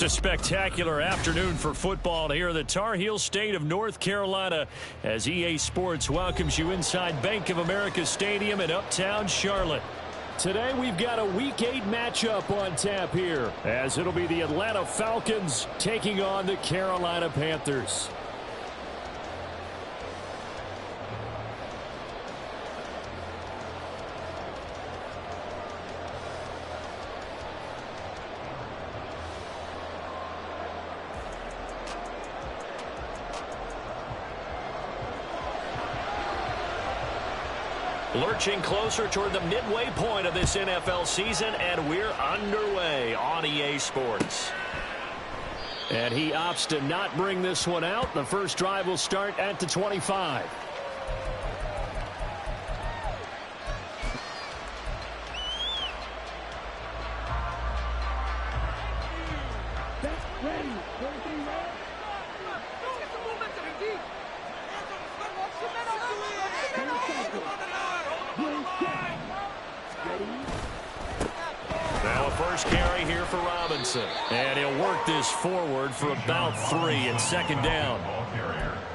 Just a spectacular afternoon for football here in the Tar Heel state of North Carolina as EA Sports welcomes you inside Bank of America Stadium in uptown Charlotte. Today we've got a Week 8 matchup on tap here as it'll be the Atlanta Falcons taking on the Carolina Panthers. Lurching closer toward the midway point of this NFL season, and we're underway on EA Sports. And he opts to not bring this one out. The first drive will start at the 25. Carry here for Robinson. And he'll work this forward for about 3 and second down.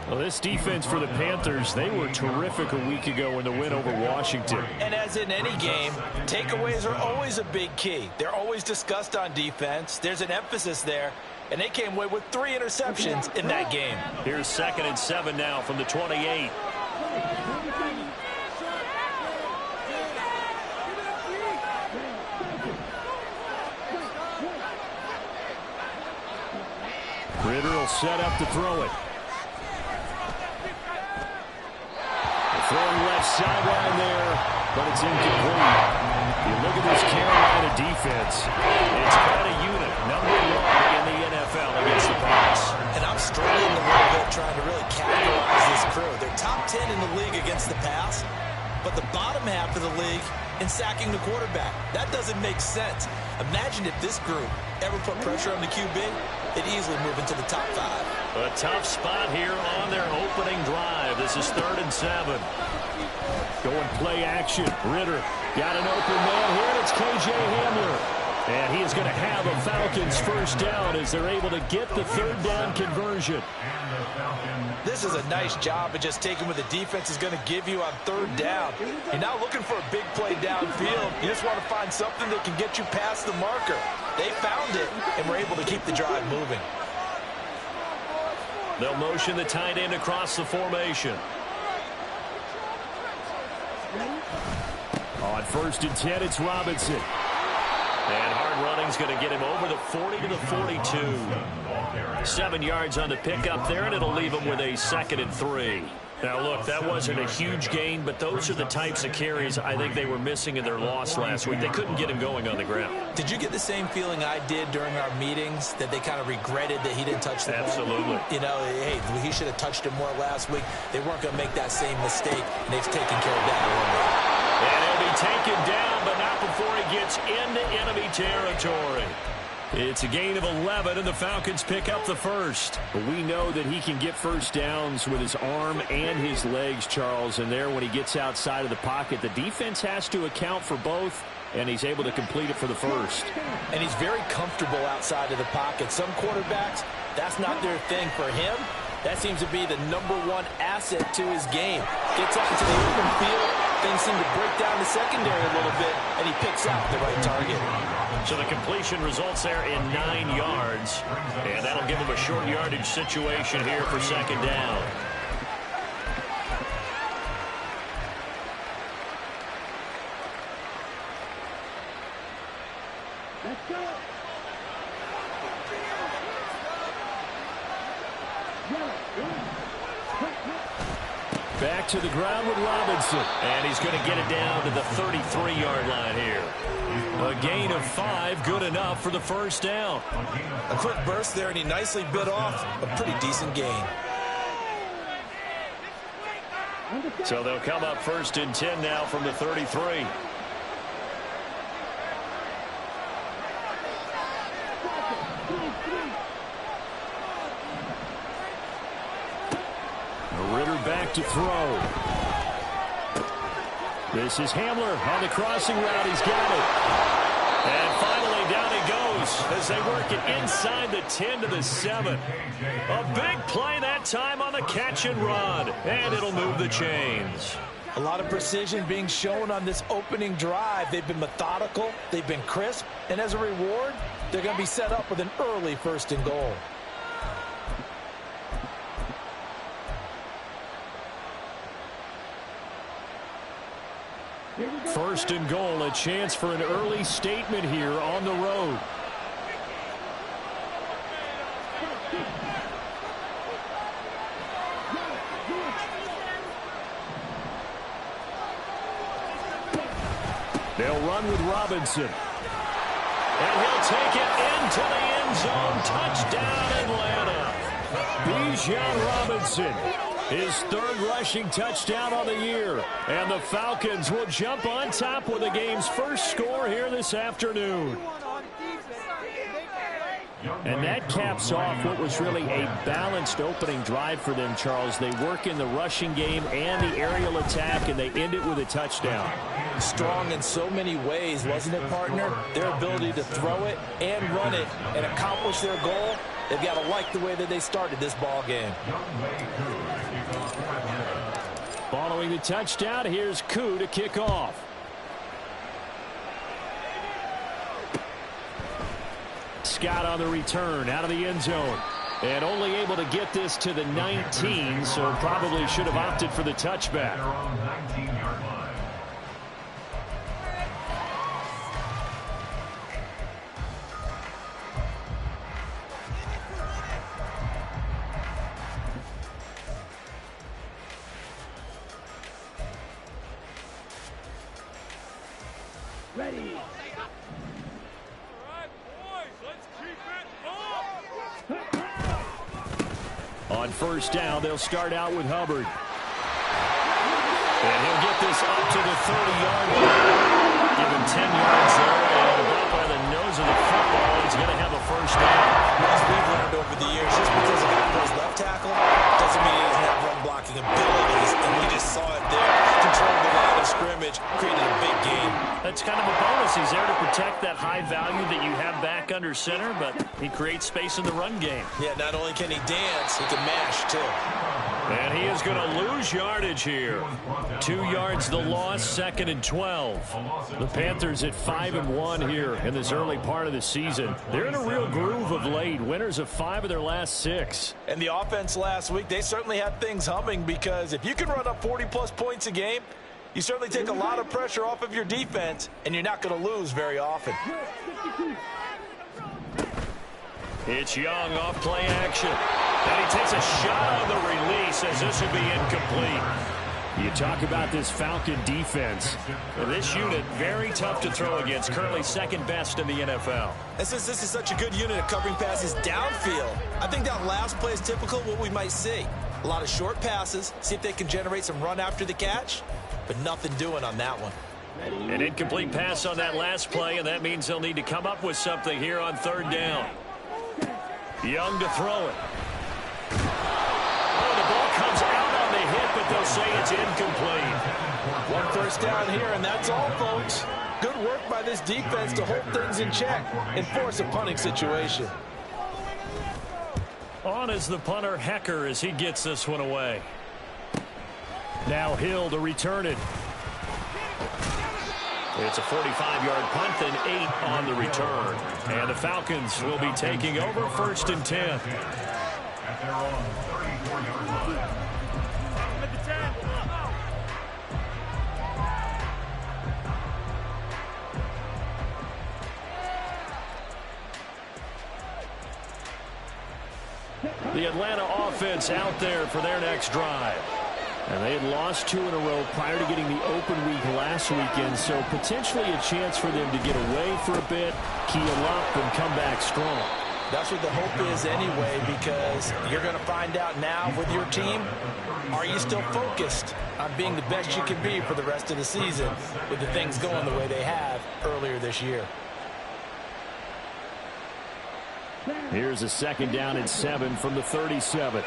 Well, this defense for the Panthers, they were terrific a week ago in the win over Washington. And as in any game, takeaways are always a big key. They're always discussed on defense. There's an emphasis there. And they came away with 3 interceptions in that game. Here's 2nd and 7 now from the 28. Ritter will set up to throw it. Throwing left sideline there, but it's incomplete. You look at this Carolina defense. It's quite a unit. Number 1 in the NFL against the pass. And I'm struggling a little bit trying to really capitalize this crew. They're top 10 in the league against the pass, but the bottom half of the league in sacking the quarterback. That doesn't make sense. Imagine if this group ever put pressure on the QB, they'd easily move into the top 5. A tough spot here on their opening drive. This is 3rd and 7. Going play action. Ritter got an open man here, and it's K.J. Hamler. And he is going to have a Falcons first down as they're able to get the 3rd down conversion. This is a nice job of just taking what the defense is going to give you on 3rd down. You're not looking for a big play downfield. You just want to find something that can get you past the marker. They found it, and were able to keep the drive moving. They'll motion the tight end across the formation. On 1st and 10, it's Robinson. And hard running's going to get him over the 40 to the 42. 7 yards on the pickup there, and it'll leave him with a 2nd and 3. Now, look, that wasn't a huge gain, but those are the types of carries I think they were missing in their loss last week. They couldn't get him going on the ground. Did you get the same feeling I did during our meetings, that they kind of regretted that he didn't touch the ball? Absolutely. You know, hey, he should have touched it more last week. They weren't going to make that same mistake, and they've taken care of that a little bit. And he'll be taken down, but not before he gets into enemy territory. It's a gain of 11, and the Falcons pick up the first. But we know that he can get first downs with his arm and his legs, Charles. And there, when he gets outside of the pocket, the defense has to account for both, and he's able to complete it for the first. And he's very comfortable outside of the pocket. Some quarterbacks, that's not their thing. For him, that seems to be the #1 asset to his game. Gets up into the open field, things seem to break down the secondary a little bit, and he picks out the right target. So the completion results there in 9 yards, and that'll give him a short yardage situation here for 2nd down. Let's go. Back to the ground with Robinson. And he's going to get it down to the 33-yard line here. A gain of 5, good enough for the first down. A quick burst there, and he nicely bit off a pretty decent gain. So they'll come up 1st and 10 now from the 33. Ritter back to throw. This is Hamler on the crossing route. He's got it. And finally down he goes. close as they work it inside the 10 to the 7. A big play that time on the catch and run, and it'll move the chains. A lot of precision being shown on this opening drive. They've been methodical, they've been crisp, and as a reward, they're going to be set up with an early 1st and goal. First and goal, a chance for an early statement here on the road. They'll run with Robinson. And he'll take it into the end zone. Touchdown, Atlanta. Bijan Robinson, his 3rd rushing touchdown on the year. And the Falcons will jump on top with the game's first score here this afternoon. And that caps off what was really a balanced opening drive for them, Charles. They work in the rushing game and the aerial attack, and they end it with a touchdown. Strong in so many ways, wasn't it, partner? Their ability to throw it and run it and accomplish their goal, they've got to like the way that they started this ball game. Following the touchdown, here's Koo to kick off. Scott on the return out of the end zone. And only able to get this to the 19, so probably should have opted for the touchback. Ready. On first down, they'll start out with Hubbard. And he'll get this up to the 30-yard line. Give him 10 yards there, and about by the nose of the football, he's going to have a first down. As we've learned over the years, just because a guy plays left tackle doesn't mean he doesn't have run-blocking abilities, and we just saw it there. Controlled the line of scrimmage, created a big gain. That's kind of a bonus. He's there to protect that high value that you have back under center, but he creates space in the run game. Yeah, not only can he dance, he can mash, too. And he is going to lose yardage here. 2 yards the loss, 2nd and 12. The Panthers at 5-1 here in this early part of the season. They're in a real groove of late. Winners of 5 of their last 6. And the offense last week, they certainly had things humming, because if you can run up 40-plus points a game, you certainly take a lot of pressure off of your defense, and you're not going to lose very often. It's Young off play action. And he takes a shot on the release as this will be incomplete. You talk about this Falcon defense. This unit, very tough to throw against. Currently 2nd best in the NFL. And since this is such a good unit at covering passes downfield, I think that last play is typical of what we might see. A lot of short passes, see if they can generate some run after the catch, but nothing doing on that one. An incomplete pass on that last play, and that means they'll need to come up with something here on 3rd down. Young to throw it. Oh, the ball comes out on the hit, but they'll say it's incomplete. 1 first down here, and that's all, folks. Good work by this defense to hold things in check and force a punting situation. On is the punter, Hecker, as he gets this one away. Now Hill to return it. It's a 45-yard punt, then 8 on the return. And the Falcons will be taking over 1st and 10. The Atlanta offense out there for their next drive. And they had lost 2 in a row prior to getting the open week last weekend, so potentially a chance for them to get away for a bit, keel up, and come back strong. That's what the hope is anyway, because you're going to find out now with your team, are you still focused on being the best you can be for the rest of the season with the things going the way they have earlier this year. Here's a 2nd down and 7 from the 37.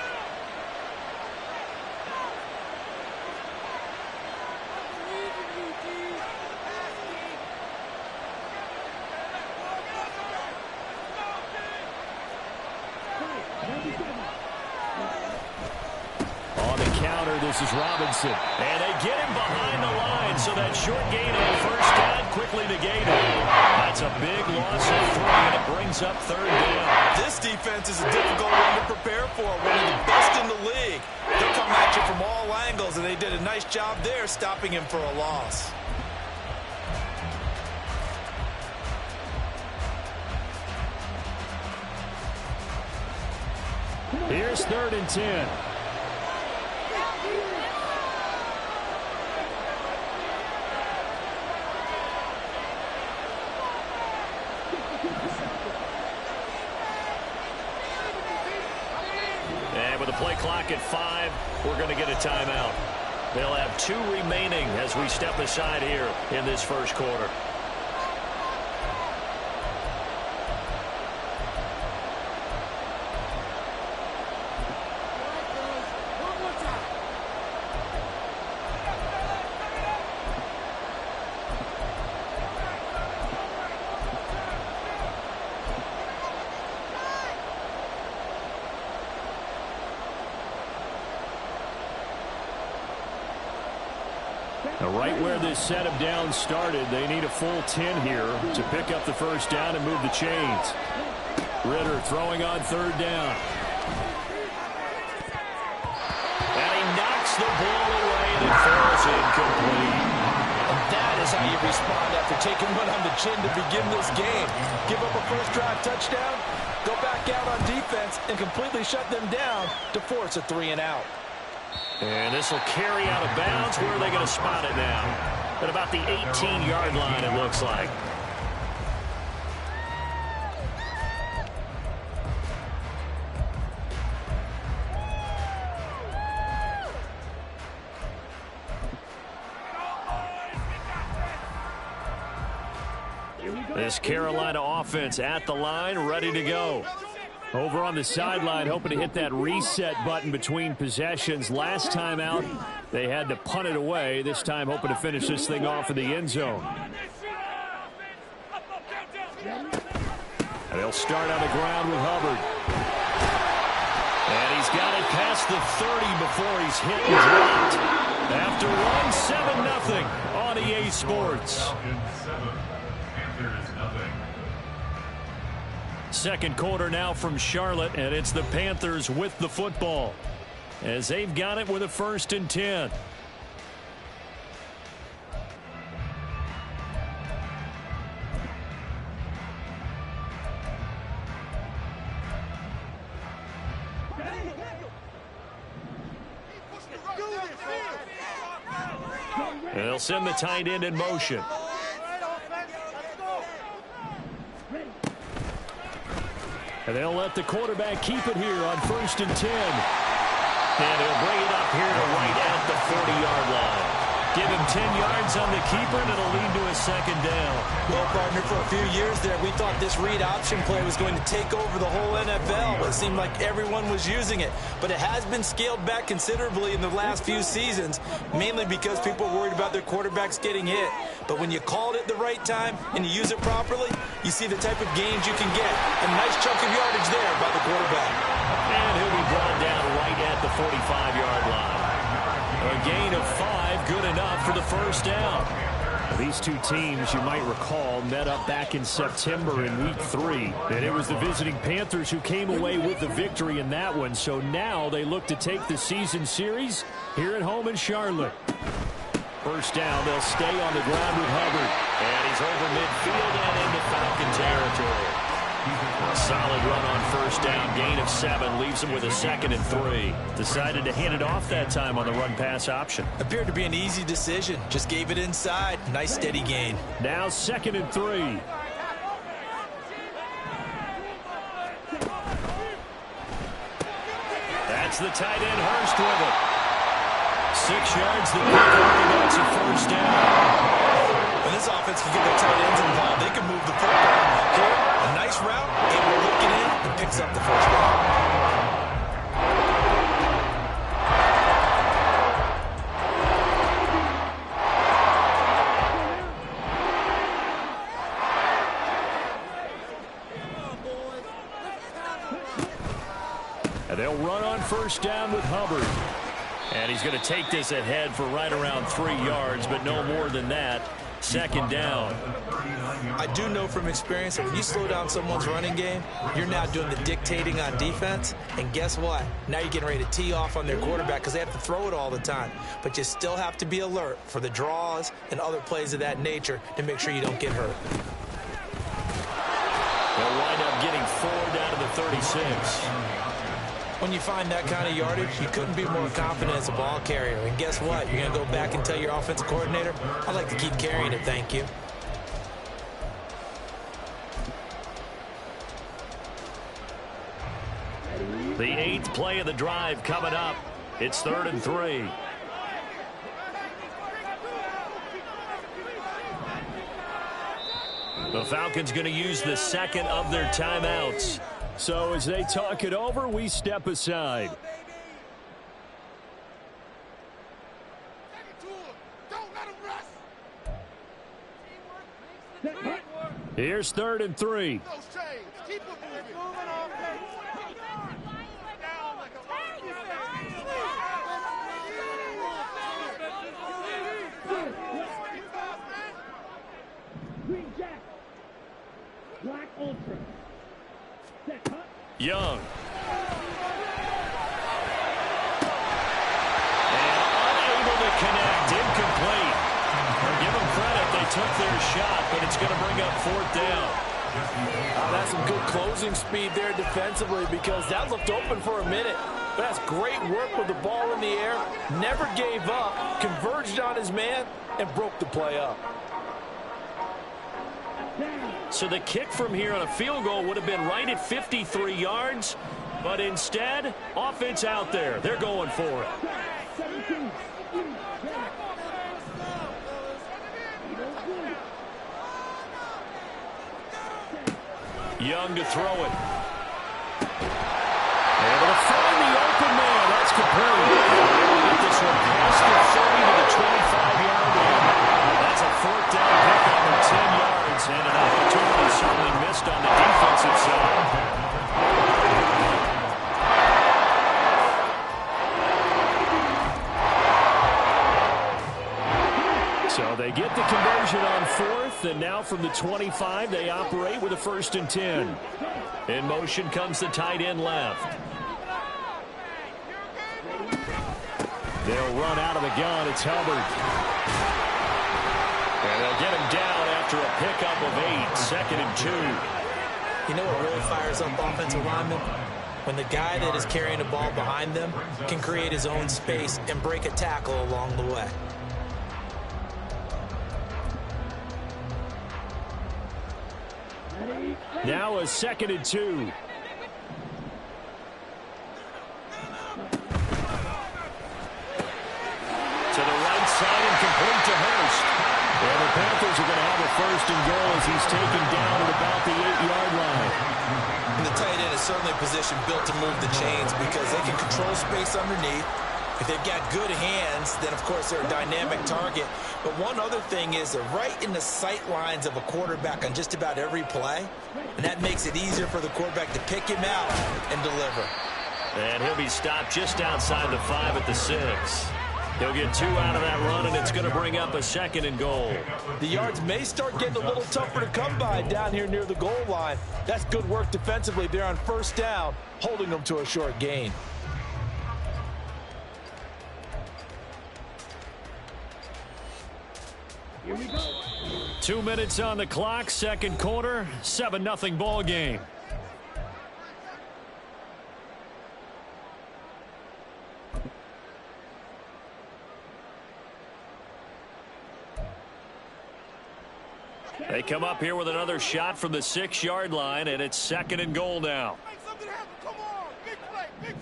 On the counter, this is Robinson. And they get him behind the line, so that short gain on first down quickly negated. That's a big loss of 3, and it brings up third down. This defense is a difficult one to prepare for. One of the best in the league. They'll come at you from all angles, and they did a nice job there stopping him for a loss. Here's 3rd and 10. And with the play clock at 5, we're going to get a timeout. They'll have 2 remaining as we step aside here in this first quarter. Now, right where this set of downs started, they need a full 10 here to pick up the first down and move the chains. Ritter throwing on 3rd down. And he knocks the ball away, and it falls incomplete. And that is how you respond after taking one on the chin to begin this game. Give up a first-drive touchdown, go back out on defense, and completely shut them down to force a 3-and-out. And this will carry out of bounds. Where are they going to spot it now? At about the 18-yard line, it looks like. This Carolina offense at the line, ready to go. Over on the sideline, hoping to hit that reset button between possessions. Last time out, they had to punt it away. This time, hoping to finish this thing off in the end zone. And they'll start on the ground with Hubbard. And he's got it past the 30 before he's hit and dropped. After one, 7-0 on EA Sports. Second quarter now from Charlotte, and it's the Panthers with the football as they've got it with a 1st and 10. And they'll send the tight end in motion. And they'll let the quarterback keep it here on 1st and 10. And he'll bring it up here to right at the 40-yard line. Give him 10 yards on the keeper, and it'll lead to a 2nd down. Well, partner, for a few years there, we thought this read option play was going to take over the whole NFL. It seemed like everyone was using it. But it has been scaled back considerably in the last few seasons, mainly because people are worried about their quarterbacks getting hit. But when you call it at the right time and you use it properly, you see the type of gains you can get. A nice chunk of yardage there by the quarterback. And he'll be brought down right at the 45-yard line. A gain of 5, good enough for the first down. These two teams, you might recall, met up back in September in Week 3. And it was the visiting Panthers who came away with the victory in that one. So now they look to take the season series here at home in Charlotte. First down, they'll stay on the ground with Hubbard. And he's over midfield and into Falcon territory. A solid run on first down, gain of 7, leaves him with a 2nd and 3. Decided to hand it off that time on the run-pass option. Appeared to be an easy decision. Just gave it inside. Nice steady gain. Now 2nd and 3. That's the tight end, Hurst with it. 6 yards, the pick up, and that's a first down. When this offense can get their tight ends involved, they can move the football. Here, a nice route, able to look it in, and picks up the first down. And they'll run on first down with Hubbard. And he's going to take this ahead for right around 3 yards, but no more than that. Second down. I do know from experience that when you slow down someone's running game, you're now doing the dictating on defense. And guess what? Now you're getting ready to tee off on their quarterback because they have to throw it all the time. But you still have to be alert for the draws and other plays of that nature to make sure you don't get hurt. They'll wind up getting 4 down to the 36. When you find that kind of yardage, you couldn't be more confident as a ball carrier. And guess what? You're going to go back and tell your offensive coordinator, I'd like to keep carrying it, thank you. The 8th play of the drive coming up. It's 3rd and 3. The Falcons going to use the second of their timeouts. So as they talk it over, we step aside. Here's 3rd and 3. Black Ultra. Young. And unable to connect. Incomplete. Give them credit. They took their shot, but it's going to bring up 4th down. That's some good closing speed there defensively because that looked open for a minute. But that's great work with the ball in the air. Never gave up. Converged on his man and broke the play up. So the kick from here on a field goal would have been right at 53 yards. But instead, offense out there. They're going for it. Young to throw it. Able to find the open man. That's complete. Get this one past the 30 to the 25-yard line. That's a 4th down pickup of 10 yards. And an opportunity certainly missed on the defensive side. So they get the conversion on 4th, and now from the 25, they operate with a 1st and 10. In motion comes the tight end left. They'll run out of the gun. It's Hubbard. And they'll get him down after a pickup of 8, 2nd and 2. You know what really fires up offensive linemen? When the guy that is carrying the ball behind them can create his own space and break a tackle along the way. Now a 2nd and 2. To the right side and complete to Hurst. Well, the Panthers are going to have a 1st and goal as he's taken down at about the 8-yard line. And the tight end is certainly a position built to move the chains because they can control space underneath. If they've got good hands, then, of course, they're a dynamic target. But one other thing is they're right in the sight lines of a quarterback on just about every play. And that makes it easier for the quarterback to pick him out and deliver. And he'll be stopped just outside the 5 at the 6. He'll get 2 out of that run, and it's going to bring up a 2nd and goal. The yards may start getting a little tougher to come by down here near the goal line. That's good work defensively there on 1st down, holding them to a short gain. Here we go. 2 minutes on the clock, 2nd quarter, 7-0 ball game. They come up here with another shot from the 6-yard line, and it's 2nd and goal now. From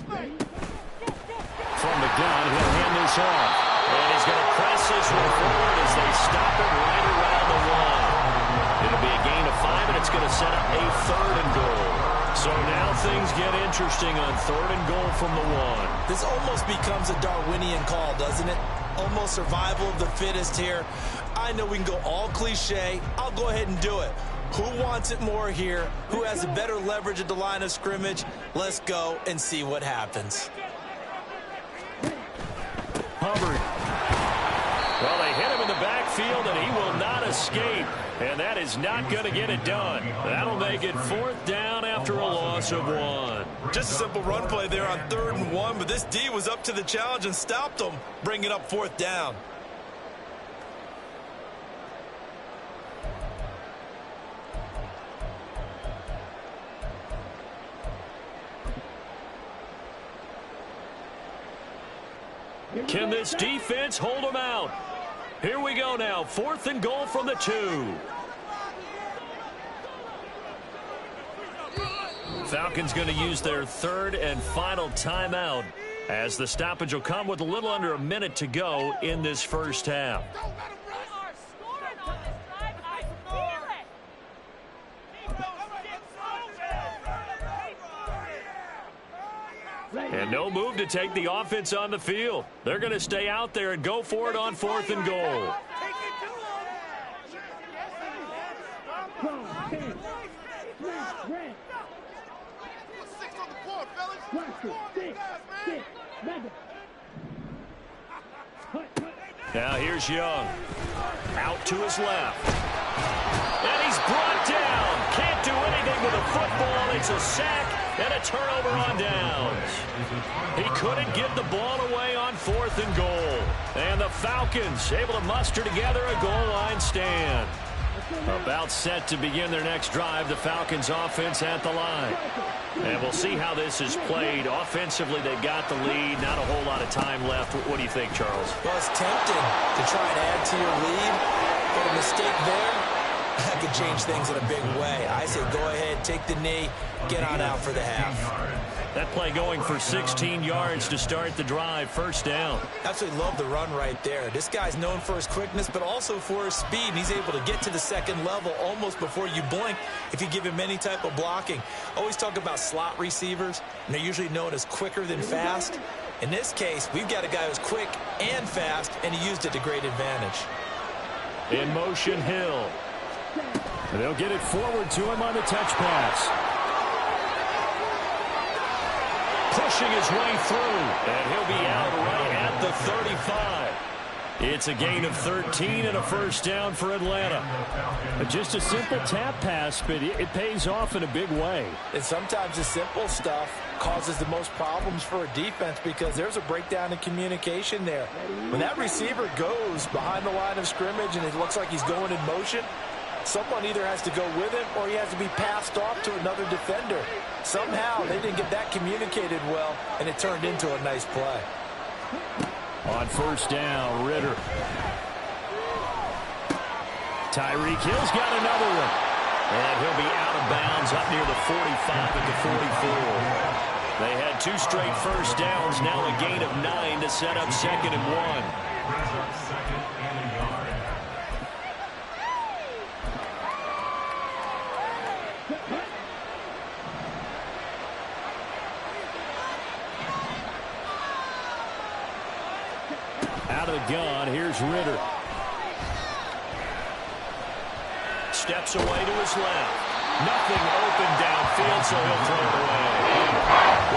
the gun, he'll hand this off. And he's going to press this one forward as they stop it right around the 1. It'll be a gain of 5, and it's going to set up a 3rd and goal. So now things get interesting on 3rd and goal from the 1. This almost becomes a Darwinian call, doesn't it? Almost survival of the fittest here. I know we can go all cliche. I'll go ahead and do it. Who wants it more here? Who has a better leverage at the line of scrimmage? Let's go and see what happens. Hubbard. Well, they hit him in the backfield, and he will not escape. And that is not going to get it done. That'll make it 4th down after a loss of 1. Just a simple run play there on 3rd and 1, but this D was up to the challenge and stopped them, bringing up 4th down. Can this defense hold them out? Here we go now. 4th and goal from the 2. Falcons going to use their 3rd and final timeout as the stoppage will come with a little under a minute to go in this first half. And no move to take the offense on the field. They're going to stay out there and go for it on 4th and goal. Now here's Young. Out to his left. And he's brought down. Can't do anything with a football. It's a sack and a turnover on downs. He couldn't get the ball away on 4th and goal. And the Falcons able to muster together a goal line stand. About set to begin their next drive, the Falcons offense at the line. And we'll see how this is played. Offensively, they got the lead. Not a whole lot of time left. What do you think, Charles? Well, it's tempting to try and add to your lead, but a mistake there, that could change things in a big way. I say go ahead, take the knee, get on out for the half. That play going for 16 yards to start the drive. 1st down. Absolutely love the run right there. This guy's known for his quickness, but also for his speed. And he's able to get to the 2nd level almost before you blink if you give him any type of blocking. Always talk about slot receivers, and they're usually known as quicker than fast. In this case, we've got a guy who's quick and fast, and he used it to great advantage. In motion, Hill. And they'll get it forward to him on the touch pass. Pushing his way through, and he'll be out right at the 35. It's a gain of 13 and a 1st down for Atlanta. Just a simple tap pass, but it pays off in a big way. And sometimes the simple stuff causes the most problems for a defense because there's a breakdown in communication there. When that receiver goes behind the line of scrimmage and it looks like he's going in motion, someone either has to go with him or he has to be passed off to another defender. Somehow they didn't get that communicated well, and it turned into a nice play. On 1st down, Ritter. Tyreek Hill's got another one. And he'll be out of bounds up near the 45 at the 44. They had 2 straight 1st downs, now a gain of 9 to set up 2nd and 1. Out of the gun, here's Ritter. Steps away to his left. Nothing open downfield, so he'll throw it away.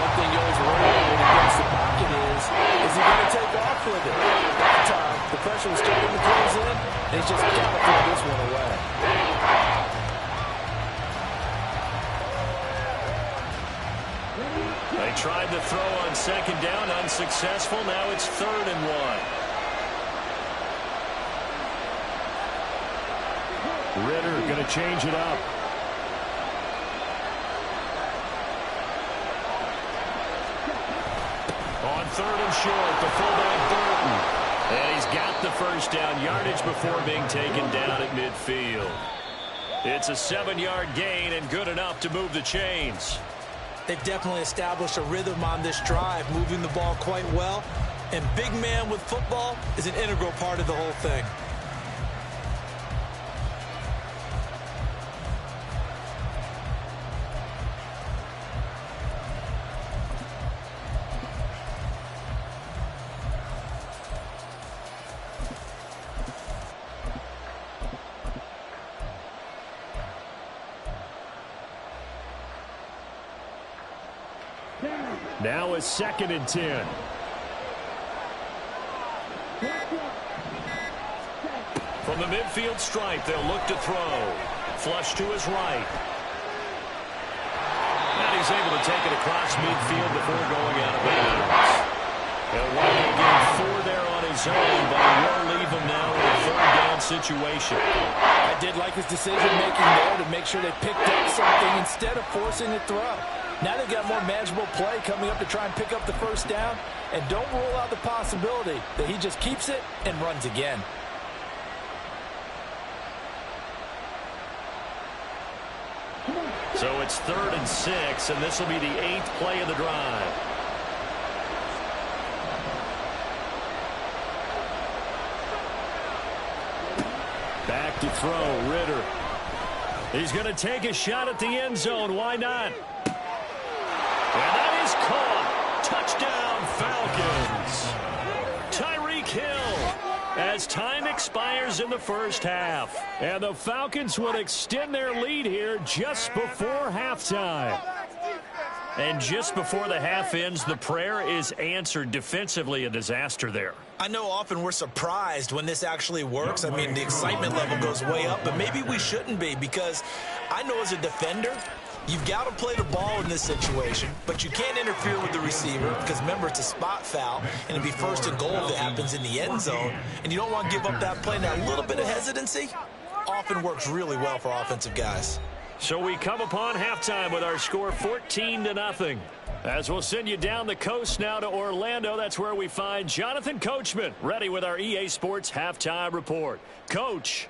One thing you always worry about when he gets the pocket is he going to take off with it? That time, the pressure was starting to close in, and he's just got to throw this one away. They tried to throw on 2nd down, unsuccessful. Now it's 3rd and 1. Ritter going to change it up. On 3rd and short, the fullback Burton. And he's got the 1st down yardage before being taken down at midfield. It's a 7-yard gain and good enough to move the chains. They've definitely established a rhythm on this drive, moving the ball quite well. And big man with football is an integral part of the whole thing. Now it's 2nd and 10. From the midfield stripe, they'll look to throw. Flush to his right. And he's able to take it across midfield before going out of bounds. He'll wind up getting 4 there on his own, but he will leave him now in a 3rd down situation. I did like his decision-making there to make sure they picked up something instead of forcing a throw. Now they've got more manageable play coming up to try and pick up the 1st down, and don't rule out the possibility that he just keeps it and runs again. So it's 3rd and 6, and this will be the 8th play of the drive. Back to throw, Ritter. He's going to take a shot at the end zone. Why not? And that is caught. Touchdown, Falcons. Tyreek Hill. As time expires in the 1st half. And the Falcons will extend their lead here just before halftime. And just before the half ends, the prayer is answered. Defensively, a disaster there. I know often we're surprised when this actually works. I mean, the excitement level goes way up, but maybe we shouldn't be, because I know as a defender, you've got to play the ball in this situation, but you can't interfere with the receiver because, remember, it's a spot foul, and it'd be 1st and goal if it happens in the end zone, and you don't want to give up that play. That little bit of hesitancy often works really well for offensive guys. So we come upon halftime with our score 14-0. As we'll send you down the coast now to Orlando, that's where we find Jonathan Coachman ready with our EA Sports Halftime Report. Coach.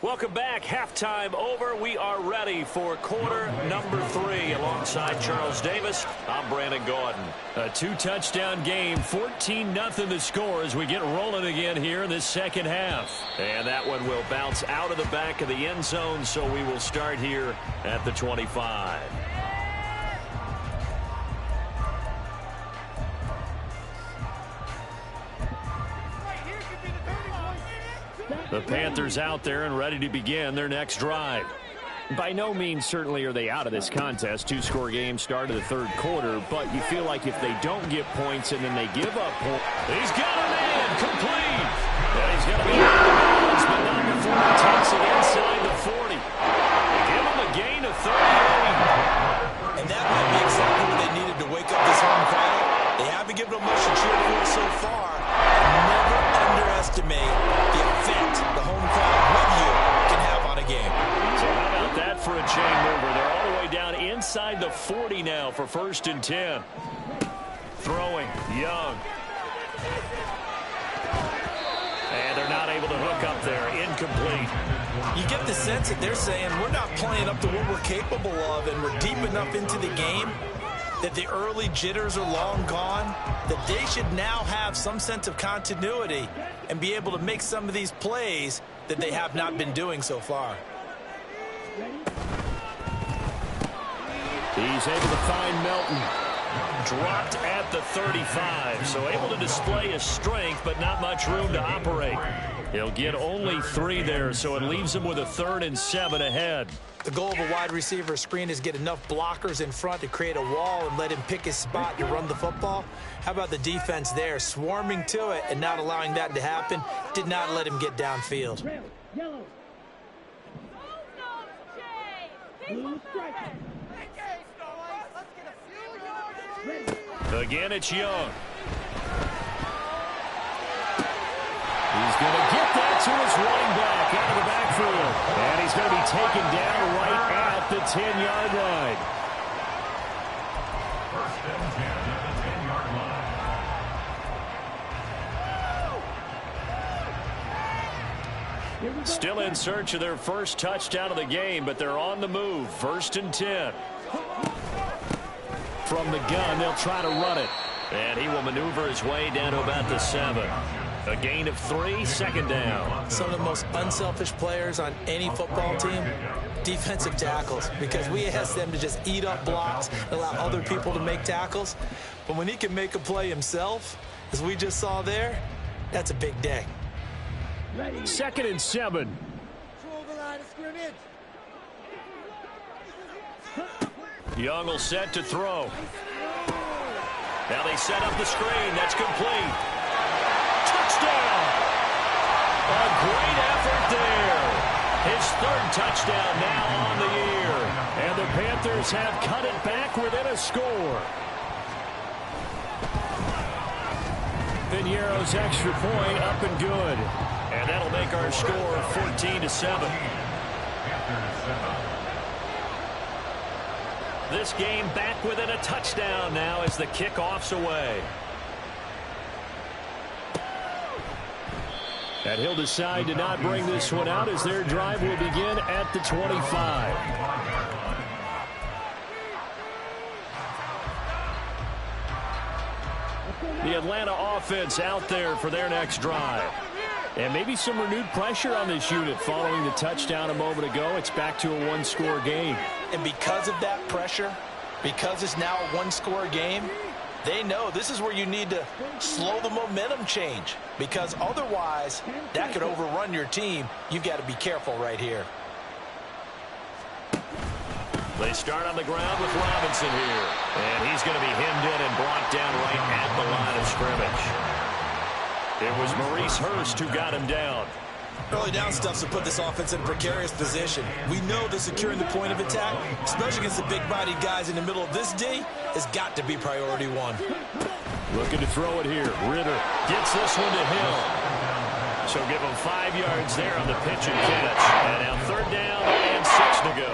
Welcome back. Halftime over. We are ready for quarter number 3. Alongside Charles Davis, I'm Brandon Gordon. A 2-touchdown game, 14-0 the score as we get rolling again here in this 2nd half. And that one will bounce out of the back of the end zone, so we will start here at the 25. The Panthers out there and ready to begin their next drive. By no means certainly are they out of this contest. 2-score game start of the 3rd quarter, but you feel like if they don't get points and then they give up points. He's got a man complete. And he's going to be out of bounds, but not before he takes it inside the 40. They give him a gain of 38. And that might be exactly what they needed to wake up this home crowd. They haven't given them much to cheer for so far. Never underestimate the effect the home crowd with you can have on a game. So how about that for a chain mover? They're all the way down inside the 40 now for 1st and 10. Throwing, Young. And they're not able to hook up there. Incomplete. You get the sense that they're saying we're not playing up to what we're capable of, and we're deep enough into the game that the early jitters are long gone, that they should now have some sense of continuity and be able to make some of these plays that they have not been doing so far. He's able to find Melton. Dropped at the 35, so able to display his strength, but not much room to operate. He'll get only 3 there, so it leaves him with a 3rd and 7 ahead. The goal of a wide receiver screen is get enough blockers in front to create a wall and let him pick his spot to run the football. How about the defense there, swarming to it and not allowing that to happen? Did not let him get downfield. Red, yellow. Blue stripe. Again, it's Young. He's going to get that to his running back out of the backfield. And he's going to be taken down right at the 10-yard line. Still in search of their first touchdown of the game, but they're on the move. 1st and 10. From the gun, they'll try to run it. And he will maneuver his way down to about the 7. A gain of 3, 2nd down. Some of the most unselfish players on any football team, defensive tackles, because we ask them to just eat up blocks and allow other people to make tackles. But when he can make a play himself, as we just saw there, that's a big day. 2nd and 7. Control the line of scrimmage. Young will set to throw. Now they set up the screen. That's complete. Touchdown! A great effort there. His third touchdown now on the year. And the Panthers have cut it back within a score. Piñeiro's extra point up and good. And that'll make our score 14-7. This game back within a touchdown now as the kickoff's away. And he'll decide to not bring this one out as their drive will begin at the 25. The Atlanta offense out there for their next drive. And maybe some renewed pressure on this unit following the touchdown a moment ago. It's back to a one-score game. And because of that pressure, because it's now a one-score game, they know this is where you need to slow the momentum change, because otherwise that could overrun your team. You've got to be careful right here. They start on the ground with Robinson here. And he's going to be hemmed in and brought down right at the line of scrimmage. It was Maurice Hurst who got him down. Early down stuffs will put this offense in a precarious position. We know that securing the point of attack, especially against the big-bodied guys in the middle of this D, has got to be priority one. Looking to throw it here. Ritter gets this one to Hill. So give him 5 yards there on the pitch and catch. And now third down and 6 to go.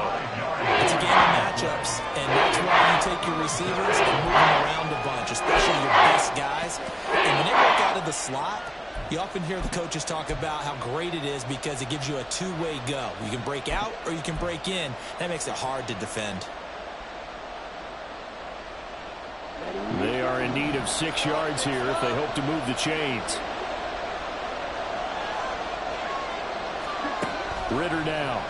It's a game of matchups, and that's why you take your receivers and move them around a bunch, especially your best guys. And when they work out of the slot, you often hear the coaches talk about how great it is because it gives you a two-way go. You can break out or you can break in. That makes it hard to defend. They are in need of 6 yards here if they hope to move the chains. Ritter now.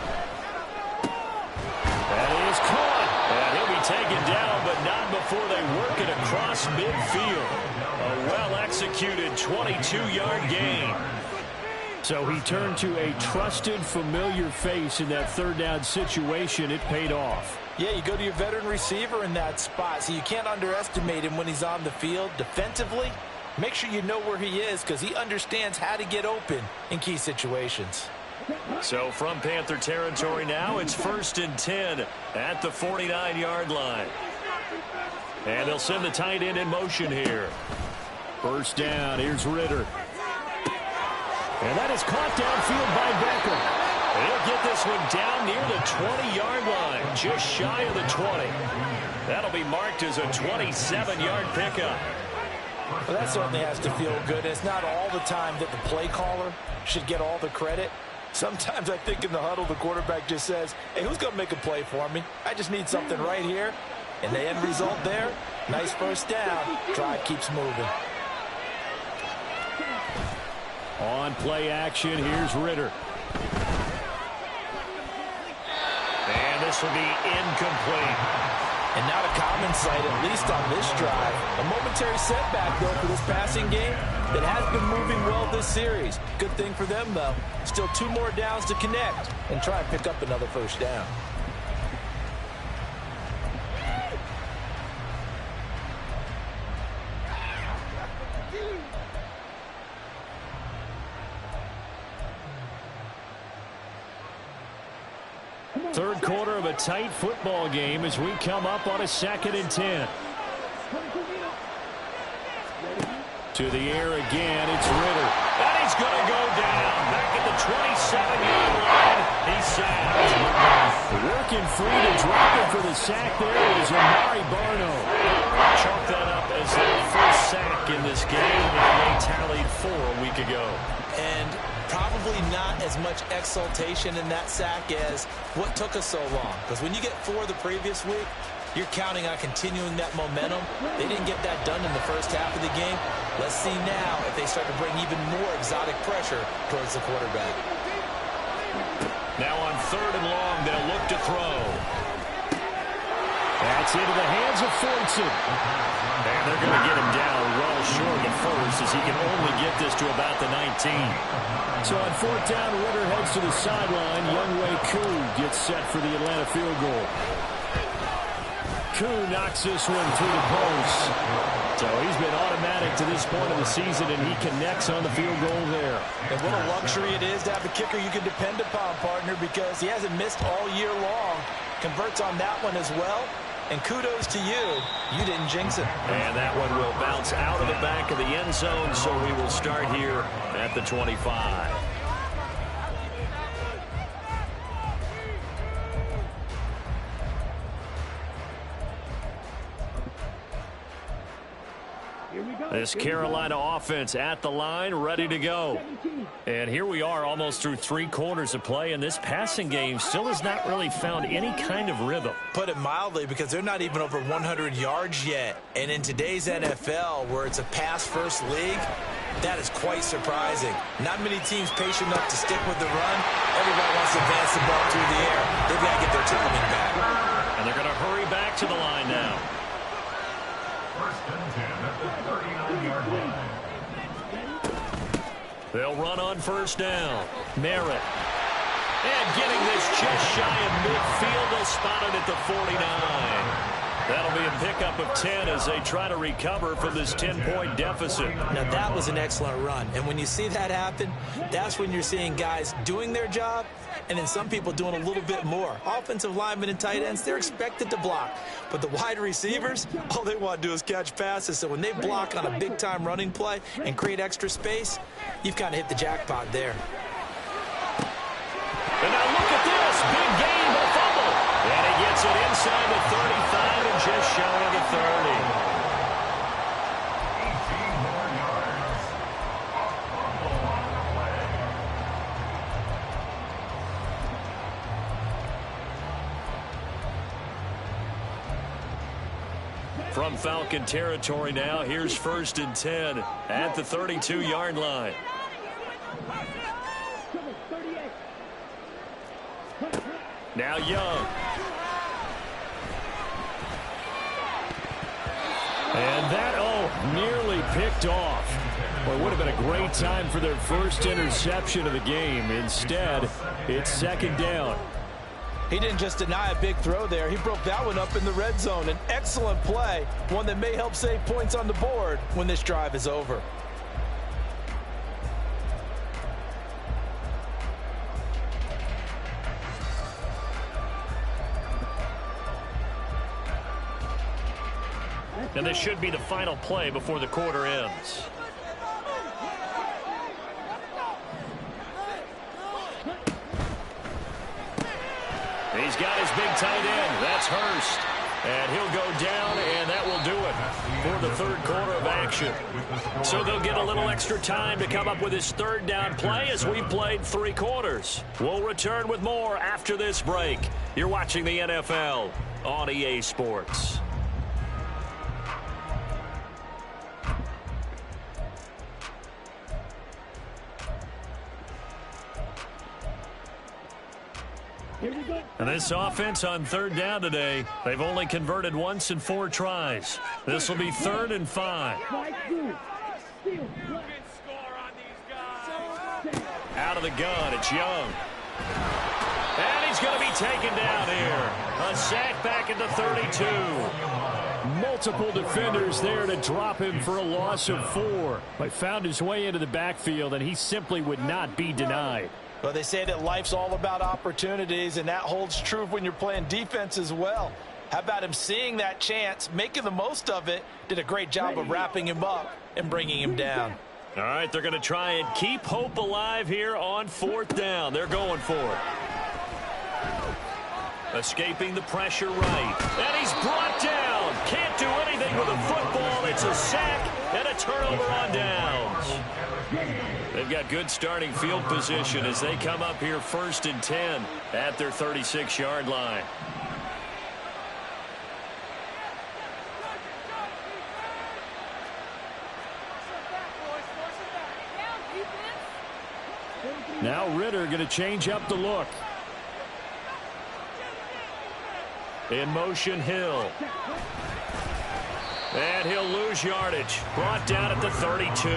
That is caught. And he'll be taken down, but not before they work it across midfield. A well-executed 22-yard gain. So he turned to a trusted, familiar face in that third down situation. It paid off. Yeah, you go to your veteran receiver in that spot, so you can't underestimate him when he's on the field. Defensively, make sure you know where he is because he understands how to get open in key situations. So from Panther territory now, it's 1st and 10 at the 49-yard line. And they'll send the tight end in motion here. First down, here's Ritter. And that is caught downfield by Beckham. He'll get this one down near the 20-yard line, just shy of the 20. That'll be marked as a 27-yard pickup. Well, that certainly has to feel good. It's not all the time that the play caller should get all the credit. Sometimes I think in the huddle, the quarterback just says, hey, who's going to make a play for me? I just need something right here. And the end result there, nice first down. Drive keeps moving. On play action, here's Ritter. And this will be incomplete. And not a common sight, at least on this drive. A momentary setback, though, for this passing game that has been moving well this series. Good thing for them, though. Still 2 more downs to connect and try and pick up another first down. Third quarter of a tight football game as we come up on a 2nd and 10. To the air again, it's Ritter. And he's going to go down back at the 27-yard line. He's sacked. Working free to drop it for the sack there is Amari Barno. Chalk that up as their first sack in this game, and they tallied 4 a week ago. And probably not as much exultation in that sack as what took us so long. Because when you get 4 the previous week, you're counting on continuing that momentum. They didn't get that done in the first half of the game. Let's see now if they start to bring even more exotic pressure towards the quarterback. Now on 3rd and long, they'll look to throw. That's into the hands of Fortson. And they're going to get him down well short of the first as he can only get this to about the 19. So on 4th down, Ritter heads to the sideline. Younghoe Koo gets set for the Atlanta field goal. Koo knocks this one through the post. So he's been automatic to this point of the season, and he connects on the field goal there. And what a luxury it is to have a kicker you can depend upon, partner, because he hasn't missed all year long. Converts on that one as well. And kudos to you. You didn't jinx it. And that one will bounce out of the back of the end zone, so he will start here at the 25. This Carolina offense at the line, ready to go. And here we are almost through 3 quarters of play, and this passing game still has not really found any kind of rhythm. Put it mildly, because they're not even over 100 yards yet. And in today's NFL, where it's a pass-first league, that is quite surprising. Not many teams patient enough to stick with the run. Everybody wants to advance the ball through the air. They've got to get their timing back. And they're going to hurry back to the line now. They'll run on first down. Merritt. And getting this just shy of midfield. They'll spot it at the 49. That'll be a pickup of 10 as they try to recover from this 10-point deficit. Now, that was an excellent run. And when you see that happen, that's when you're seeing guys doing their job and then some people doing a little bit more. Offensive linemen and tight ends, they're expected to block. But the wide receivers, all they want to do is catch passes. So when they block on a big-time running play and create extra space, you've kind of hit the jackpot there. And now look at this. Big game, a fumble. And he gets it inside the 35 and just shy of the 30. From Falcon territory now, here's 1st and 10 at the 32-yard line. Now Young. And that, nearly picked off. Well, it would have been a great time for their first interception of the game. Instead, it's 2nd down. He didn't just deny a big throw there. He broke that one up in the red zone. An excellent play, one that may help save points on the board when this drive is over. And this should be the final play before the quarter ends. He's got his big tight end. That's Hurst. And he'll go down, and that will do it for the 3rd quarter of action. So they'll get a little extra time to come up with his 3rd down play as we've played 3 quarters. We'll return with more after this break. You're watching the NFL on EA Sports. And this offense on 3rd down today, they've only converted once in 4 tries. This will be 3rd and 5. Out of the gun, it's Young. And he's going to be taken down here. A sack back at the 32. Multiple defenders there to drop him for a loss of 4. But found his way into the backfield, and he simply would not be denied. Well, they say that life's all about opportunities, and that holds true when you're playing defense as well. How about him seeing that chance, making the most of it, did a great job of wrapping him up and bringing him down. All right, they're going to try and keep hope alive here on 4th down. They're going for it. Escaping the pressure right. And he's brought down. Can't do anything with a football. It's a sack and a turnover on downs. They've got good starting field position as they come up here 1st and 10 at their 36-yard line. Now Ritter going to change up the look. In motion, Hill. And he'll lose yardage. Brought down at the 32.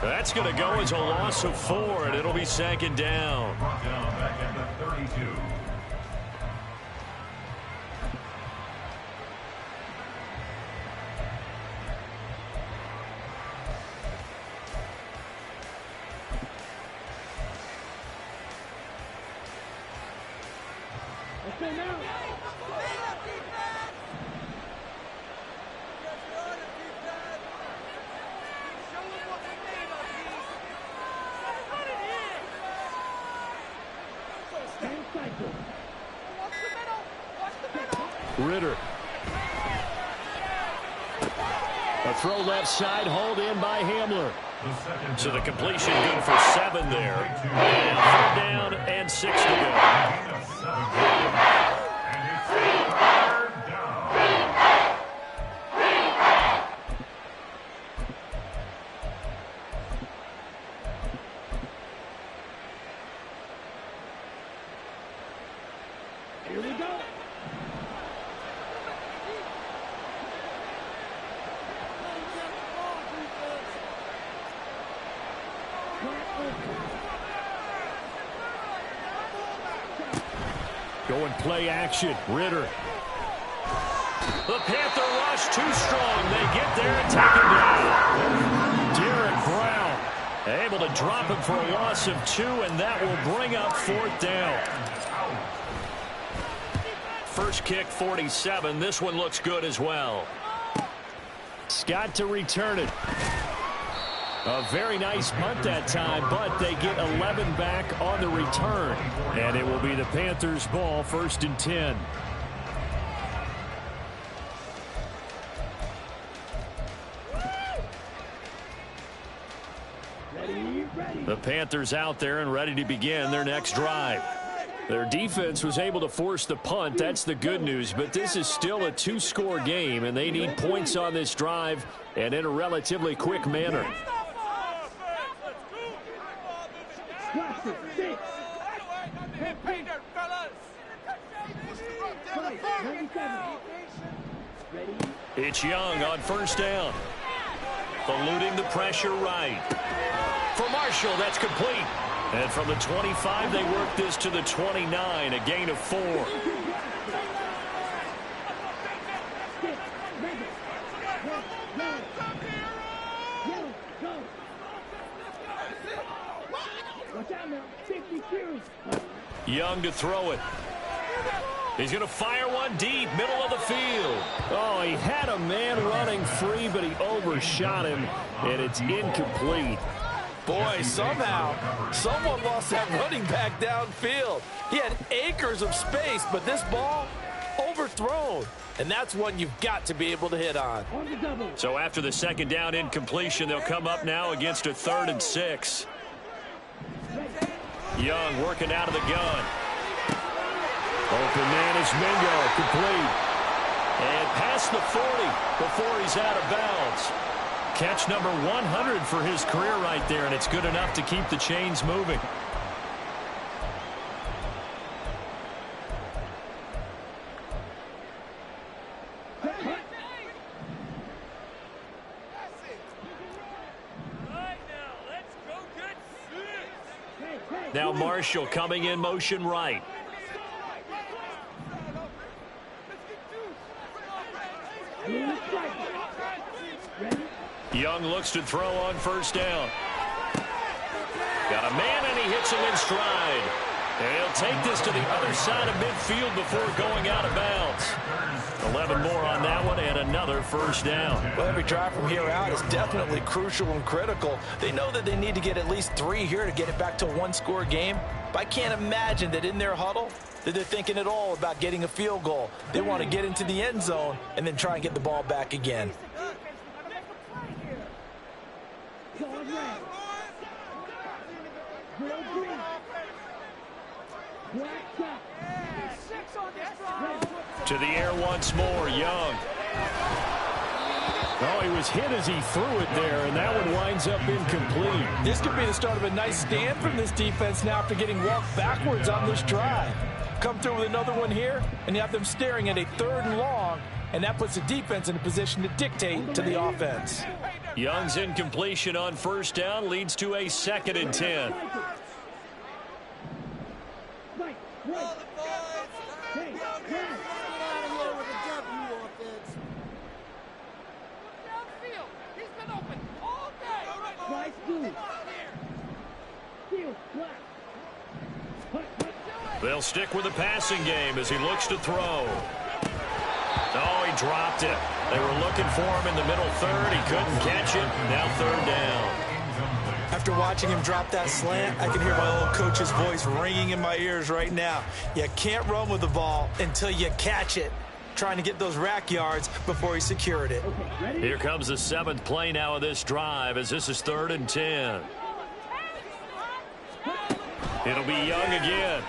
That's going to go as a loss of 4, and it'll be 2nd down. Brought down back at the 32. Okay, now. Ritter. A throw left side, hauled in by Hamler. So the completion good for 7 there. And 3rd down and 6 to go. Here we go. Going play action. Ritter. The Panther rush too strong. They get there and take him down. Derek Brown able to drop him for a loss of 2, and that will bring up 4th down. First kick, 47. This one looks good as well. Scott to return it. A very nice punt that time, but they get 11 back on the return. And it will be the Panthers' ball, 1st and 10. The Panthers out there and ready to begin their next drive. Their defense was able to force the punt. That's the good news. But this is still a 2-score game, and they need points on this drive and in a relatively quick manner. It's Young on 1st down. Eluding the pressure right. For Marshall, that's complete. And from the 25, they work this to the 29, a gain of 4. Young to throw it. He's going to fire one deep, middle of the field. Oh, he had a man running free, but he overshot him, and it's incomplete. Boy, somehow, someone lost that running back downfield. He had acres of space, but this ball, overthrown. And that's one you've got to be able to hit on. So after the 2nd down incompletion, they'll come up now against a 3rd and 6. Young working out of the gun. Open man is Mingo, complete. And past the 40 before he's out of bounds. Catch number 100 for his career right there, and it's good enough to keep the chains moving. Now Marshall coming in motion right. Young looks to throw on 1st down. Got a man, and he hits him in stride. And he'll take this to the other side of midfield before going out of bounds. 11 more on that one, and another 1st down. Well, every drive from here out is definitely crucial and critical. They know that they need to get at least 3 here to get it back to a 1-score game. But I can't imagine that in their huddle that they're thinking at all about getting a field goal. They want to get into the end zone and then try and get the ball back again. To the air once more, Young. Oh, he was hit as he threw it there, and that one winds up incomplete. This could be the start of a nice stand from this defense now after getting walked backwards on this drive. Come through with another one here, and you have them staring at a 3rd and long, and that puts the defense in a position to dictate to the offense. Young's incompletion on 1st down leads to a 2nd and 10. They'll They'll stick with the passing game as he looks to throw. Oh, he dropped it. They were looking for him in the middle third. He couldn't catch it. Now third down. After watching him drop that slant, I can hear my old coach's voice ringing in my ears right now. You can't run with the ball until you catch it. Trying to get those rack yards before he secured it. Here comes the 7th play now of this drive as this is 3rd and 10. It'll be Young again.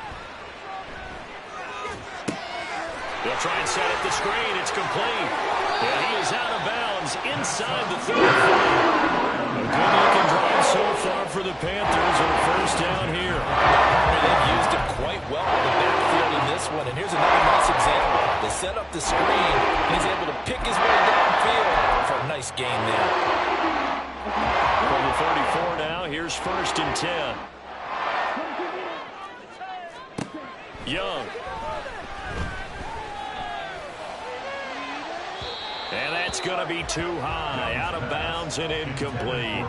They'll try and set up the screen. It's complete. And he is out of bounds inside the 30. A good-looking drive so far for the Panthers on first down here. They've used him quite well in the backfield in this one. And here's another nice example. They set up the screen, and he's able to pick his way downfield for a nice gain there. From the 34 now, here's 1st and 10. Young. And that's going to be too high. Out of bounds and incomplete.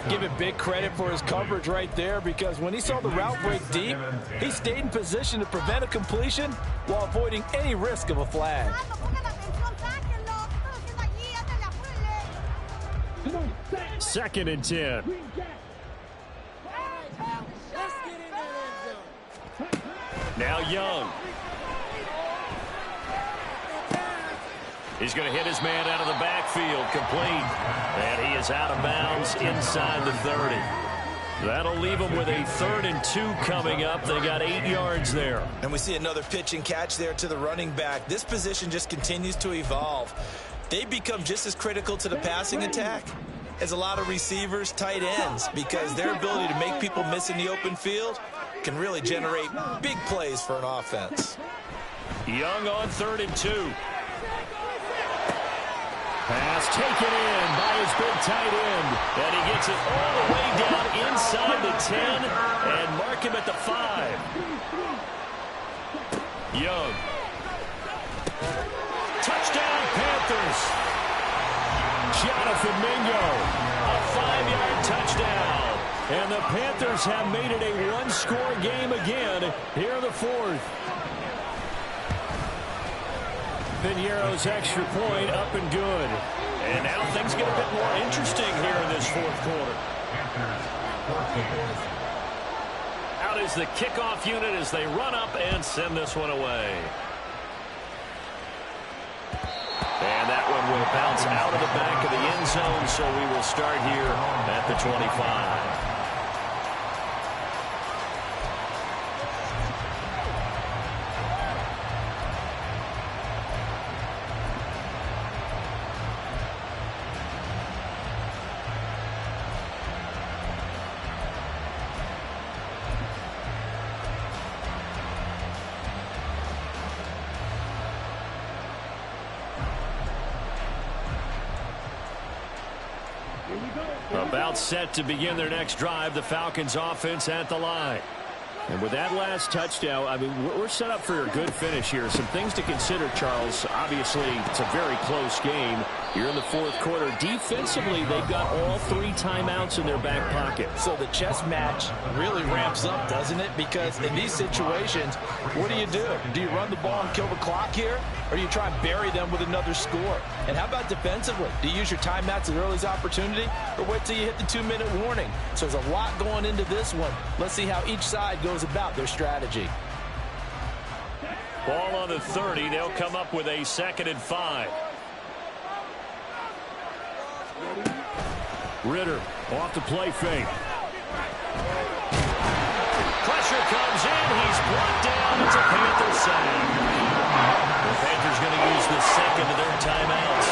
Give him big credit for his coverage right there, because when he saw the route break deep, he stayed in position to prevent a completion while avoiding any risk of a flag. 2nd and 10. Now Young. He's going to hit his man out of the backfield, complete. And he is out of bounds inside the 30. That'll leave him with a 3rd and 2 coming up. They got 8 yards there. And we see another pitch and catch there to the running back. This position just continues to evolve. They become just as critical to the passing attack as a lot of receivers, tight ends, because their ability to make people miss in the open field can really generate big plays for an offense. Young on 3rd and 2. Pass taken in by his big tight end. And he gets it all the way down inside the 10 and mark him at the 5. Young. Touchdown, Panthers. Jonathan Mingo. A 5-yard touchdown. And the Panthers have made it a one-score game again here in the 4th. Piñeiro's extra point up and good. And now things get a bit more interesting here in this 4th quarter. Out is the kickoff unit as they run up and send this one away. And that one will bounce out of the back of the end zone, so we will start here at the 25. About set to begin their next drive, the Falcons offense at the line. And with that last touchdown, I mean, we're set up for a good finish here. Some things to consider, Charles. Obviously, it's a very close game. You're in the 4th quarter. Defensively, they've got all 3 timeouts in their back pocket. So the chess match really ramps up, doesn't it? Because in these situations, what do? Do you run the ball and kill the clock here? Or do you try and bury them with another score? And how about defensively? Do you use your timeouts at earliest opportunity? Or wait till you hit the 2-minute warning? So there's a lot going into this one. Let's see how each side goes about their strategy. Ball on the 30. They'll come up with a 2nd and 5. Ritter off the play fake. Pressure comes in. He's brought down. It's a Panther sack. The Panthers going to use the 2nd of their timeouts.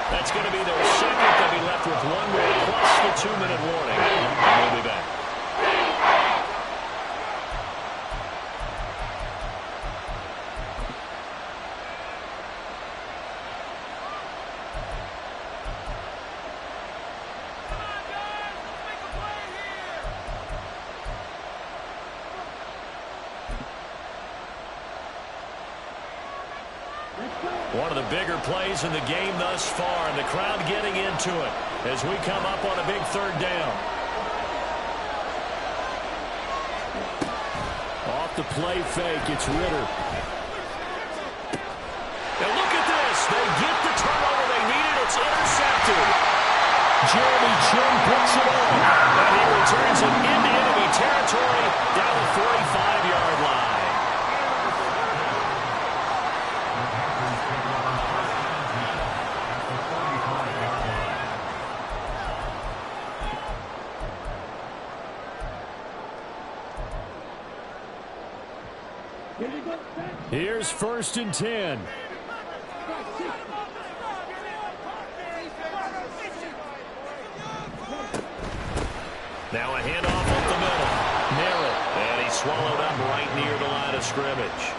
That's going to be their 2nd. They'll be left with 1 more plus the 2-minute warning. We'll be back. One of the bigger plays in the game thus far, and the crowd getting into it as we come up on a big 3rd down. Off off the play fake. It's Ritter. And look at this. They get the turnover they needed. It's intercepted. Jeremy Chin picks it up. And he returns it into enemy territory down the 45-yard line. Here's 1st and 10. Now a handoff up the middle. Merrill. And he's swallowed up right near the line of scrimmage.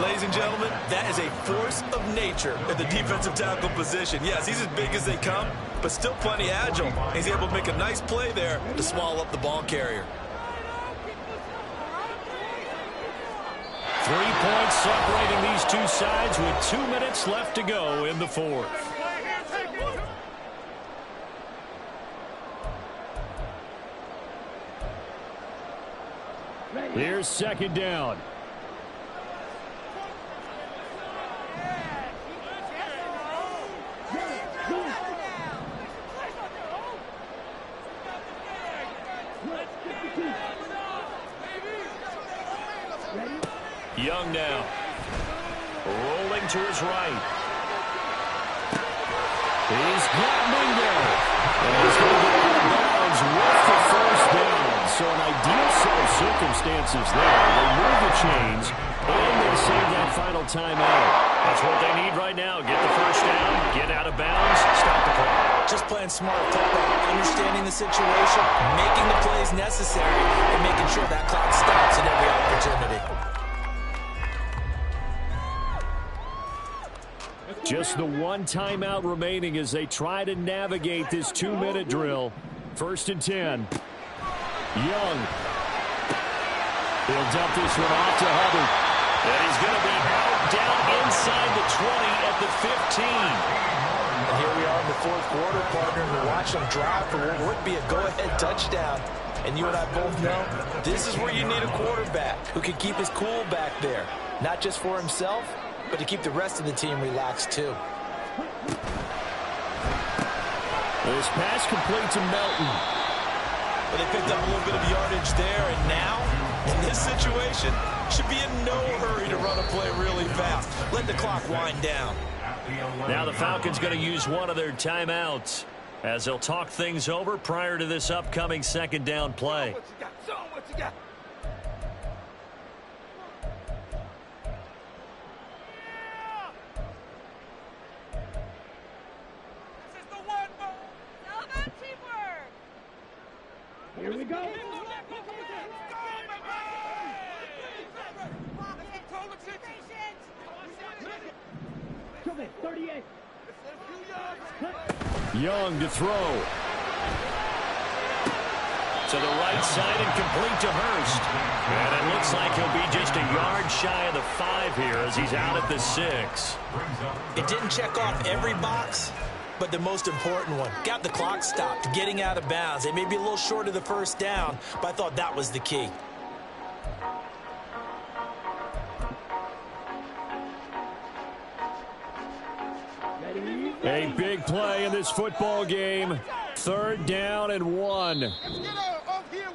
Ladies and gentlemen, that is a force of nature in the defensive tackle position. Yes, he's as big as they come, but still plenty agile. He's able to make a nice play there to swallow up the ball carrier. 3 points separating these two sides with 2 minutes left to go in the fourth. Here's 2nd down. Young now. Rolling to his right. He's got Mingo. And he's going to get out of bounds with the first down. So an ideal set of circumstances there. They move the chains, and they save that final timeout. That's what they need right now. Get the first down, get out of bounds, stop the clock. Just playing smart football, understanding the situation, making the plays necessary, and making sure that clock stops at every opportunity. Just the one timeout remaining as they try to navigate this 2-minute drill. 1st and 10. Young. He'll dump this one off to Hubbard. And he's going to be out down inside the 20 at the 15. And here we are in the fourth quarter, partner, and we're watching them drive for what would be a go-ahead touchdown. And you and I both know this is where you need a quarterback who can keep his cool back there. Not just for himself, but to keep the rest of the team relaxed too. This pass complete to Melton. But they picked up a little bit of yardage there, and now, in this situation, should be in no hurry to run a play really fast. Let the clock wind down. Now the Falcons going to use one of their timeouts as they'll talk things over prior to this upcoming 2nd down play. What you got? Here we go. Come in, 38. Young to throw. To the right side and complete to Hurst. And it looks like he'll be just a yard shy of the 5 here as he's out at the 6. It didn't check off every box, but the most important one. Got the clock stopped, getting out of bounds. They may be a little short of the first down, but I thought that was the key. A big play in this football game. 3rd down and 1.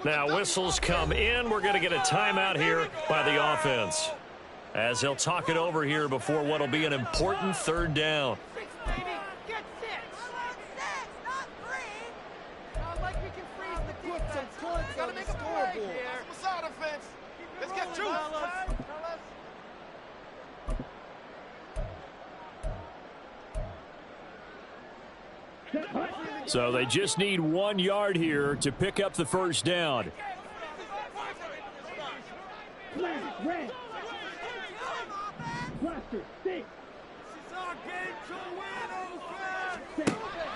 Now whistles come in. We're going to get a timeout here by the offense as they'll talk it over here before what will be an important 3rd down. So they just need 1 yard here to pick up the first down.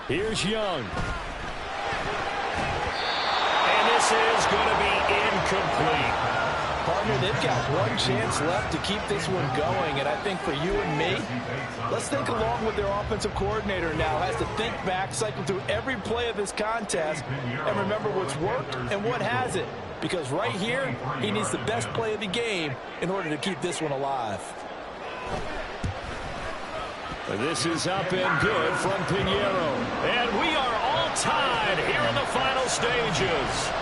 Here's Young. And this is going to be incomplete. Partner, they've got one chance left to keep this one going, and I think for you and me, let's think along with their offensive coordinator now. Has to think back, cycle through every play of this contest, and remember what's worked and what hasn't. because right here, he needs the best play of the game in order to keep this one alive. This is up and good from Pinheiro. And we are all tied here in the final stages.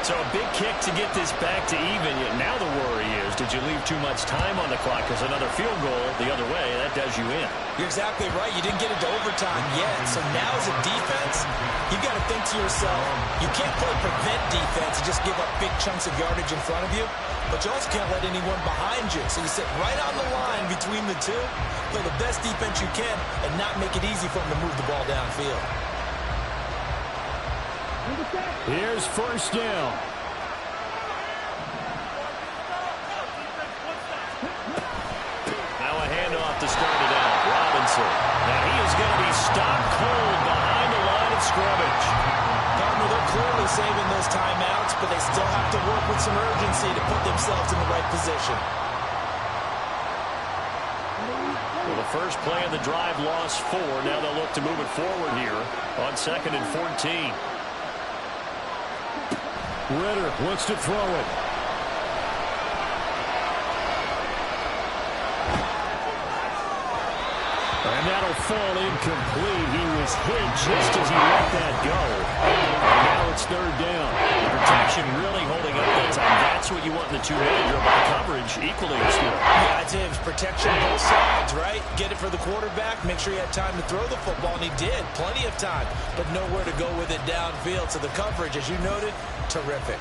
So a big kick to get this back to even. Yet now the worry is, did you leave too much time on the clock? Because another field goal the other way, that does you in. You're exactly right. You didn't get it to overtime yet. So now as a defense, you've got to think to yourself, you can't play prevent defense and just give up big chunks of yardage in front of you. But you also can't let anyone behind you. So you sit right on the line between the two, play the best defense you can, and not make it easy for them to move the ball downfield. Here's first down. Now a handoff to start it out. Robinson. Now he is going to be stopped cold behind the line of scrimmage. Partner, they're clearly saving those timeouts, but they still have to work with some urgency to put themselves in the right position. Well, the first play of the drive lost 4. Now they'll look to move it forward here on 2nd and 14. Ritter wants to throw it. And that'll fall incomplete. He was hit just as he let that go. And now it's 3rd down. The protection really holding up that time. That's what you want in the two-man drill, but the coverage equally as good. Yeah, I'd say it was protection both sides, right? Get it for the quarterback, make sure he had time to throw the football, and he did. Plenty of time, but nowhere to go with it downfield. So the coverage, as you noted, terrific.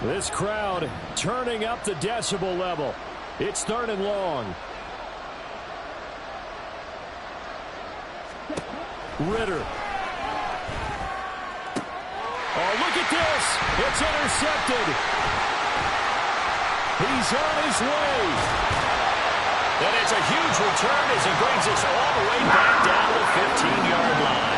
This crowd turning up the decibel level. It's 3rd and long. Ritter. Oh, look at this. It's intercepted. He's on his way. And it's a huge return as he brings us all the way back down to the 15-yard line.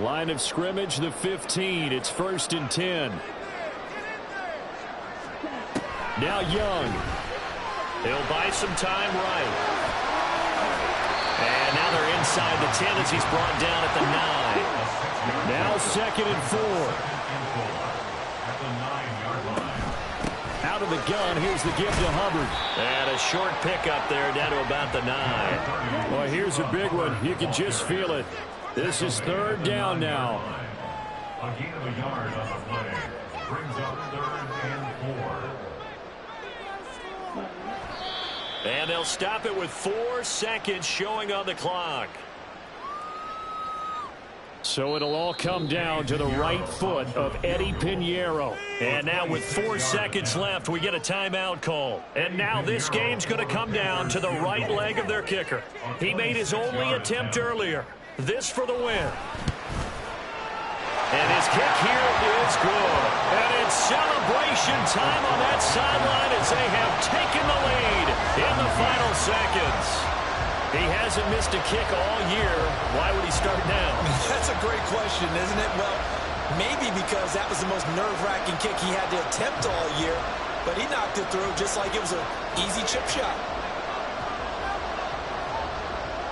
Line of scrimmage, the 15. It's 1st and 10. Now Young. He'll buy some time right. And now they're inside the 10 as he's brought down at the 9. Now 2nd and 4. Out of the gun, here's the give to Hubbard. And a short pickup there down to about the 9. Well, here's a big one. You can just feel it. This is 3rd down now. A gain of a yard on the play. Brings up 3rd and 4. And they'll stop it with 4 seconds showing on the clock. So it'll all come down to the right foot of Eddie Pinheiro. And now with 4 seconds left, we get a timeout call. And now this game's going to come down to the right leg of their kicker. He made his only attempt earlier. This for the win. And his kick here is good. And it's celebration time on that sideline as they have taken the lead in the final seconds. He hasn't missed a kick all year. Why would he start now? That's a great question, isn't it? Well, maybe because that was the most nerve-wracking kick he had to attempt all year, but he knocked it through just like it was an easy chip shot.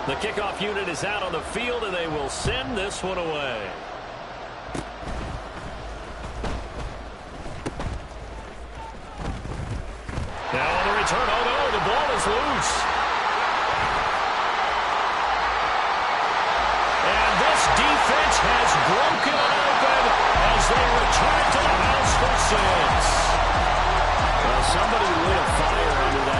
The kickoff unit is out on the field, and they will send this one away. Now on the return, oh no, the ball is loose. And this defense has broken it open as they return to the house for 6. Well, somebody lit a fire